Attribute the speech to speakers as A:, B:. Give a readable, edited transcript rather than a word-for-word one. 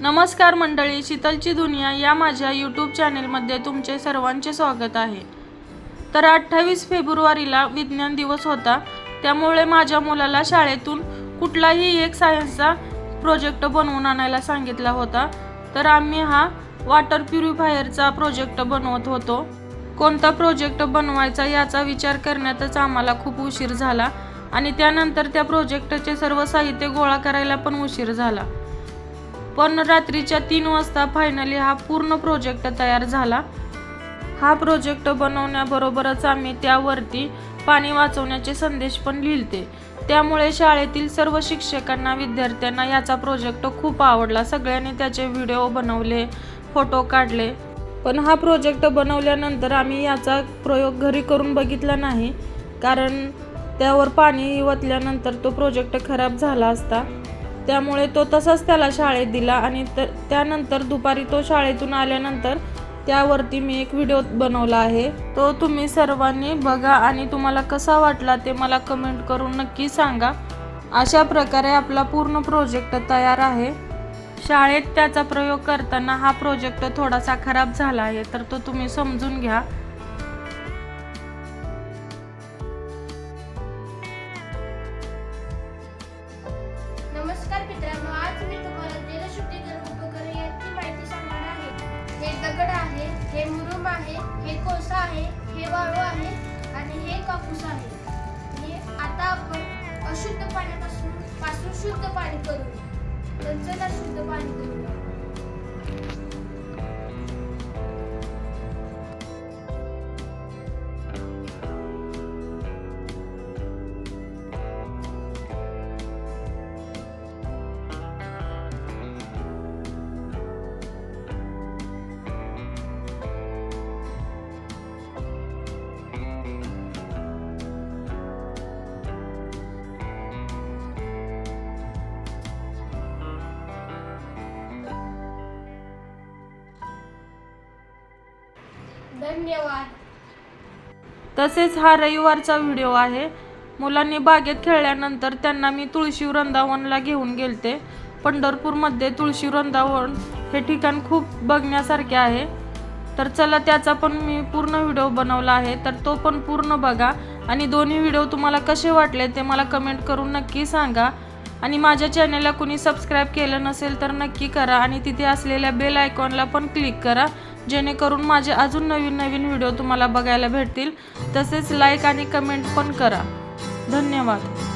A: नमस्कार मंडळी, शीतलची दुनिया या माझ्या यूट्यूब चॅनेलमध्ये तुमचे सर्वांचे स्वागत आहे। तर 28 फेब्रुवारीला विज्ञान दिवस होता, त्यामुळे माझ्या मुलाला शाळेतून कुठलाही एक सायन्सचा प्रोजेक्ट बनवून आणायला सांगितला होता। तर आम्ही हा वॉटर प्युरिफायरचा प्रोजेक्ट बनवत होतो। कोणता प्रोजेक्ट बनवायचा याचा विचार करण्यातच आम्हाला खूप उशीर झाला आणि त्यानंतर त्या प्रोजेक्टचे सर्व साहित्य गोळा करायला पण उशीर झाला। पण रात्रीच्या 3 वाजता फायनली हा पूर्ण प्रोजेक्ट तयार झाला। हा प्रोजेक्ट बनवण्याबरोबरच आम्ही त्यावरती पाणी वाचवण्याचे संदेश पण लिहिले। त्यामुळे शाळेतील सर्व शिक्षकांना विद्यार्थ्यांना याचा प्रोजेक्ट खूप आवडला। सगळ्यांनी त्याचे व्हिडिओ बनवले, फोटो काढले। पण हा प्रोजेक्ट बनवल्यानंतर आम्ही याचा प्रयोग घरी करून बघितला नाही, कारण त्यावर पाणी ओतल्यानंतर तो प्रोजेक्ट खराब झाला असता। त्यामुळे तो तसाच त्याला शाळेत दिला आणि त्यानंतर दुपारी तो शाळेतून आल्यानंतर त्यावरती मी एक व्हिडिओ बनवला आहे। तो तुम्ही सर्वांनी बघा आणि तुम्हाला कसा वाटला ते मला कमेंट करून नक्की सांगा। अशा प्रकारे आपला पूर्ण प्रोजेक्ट तयार आहे। शाळेत त्याचा प्रयोग करताना हा प्रोजेक्ट थोडासा खराब झाला आहे, तर तो तुम्ही समजून घ्या।
B: नमस्कार मित्रांनो, आज मी तुम्हाला जलशुद्धीकरण उपकरण याची माहिती सांगणार आहे। हे दगड आहे, हे मुरुम आहे, हे कोळसा आहे, हे वाळू आहे आणि हे कापूस आहे। आता आपण अशुद्ध पाण्यापासून शुद्ध पाणी करू। तर चला शुद्ध पाणी करूया। धन्यवाद।
A: तसेच हा रविवारचा व्हिडिओ आहे। मुलांनी बागेत खेळल्यानंतर त्यांना मी तुळशी वृंदावनला घेऊन गेलते। पंढरपूरमध्ये तुळशी वृंदावन हे ठिकाण खूप बघण्यासारखे आहे। तर चला त्याचा पण मी पूर्ण व्हिडिओ बनवला आहे, तर तो पण पूर्ण बघा आणि दोन्ही व्हिडिओ तुम्हाला कसे वाटले ते मला कमेंट करून नक्की सांगा। आणि माझ्या चॅनलला कोणी सबस्क्राईब केलं नसेल तर नक्की करा आणि तिथे असलेल्या बेल आयकॉनला पण क्लिक करा, जेणेकरून माझे अजून नवीन व्हिडिओ तुम्हाला बघायला भेटतील। तसेच लाईक आणि कमेंट पण करा। धन्यवाद।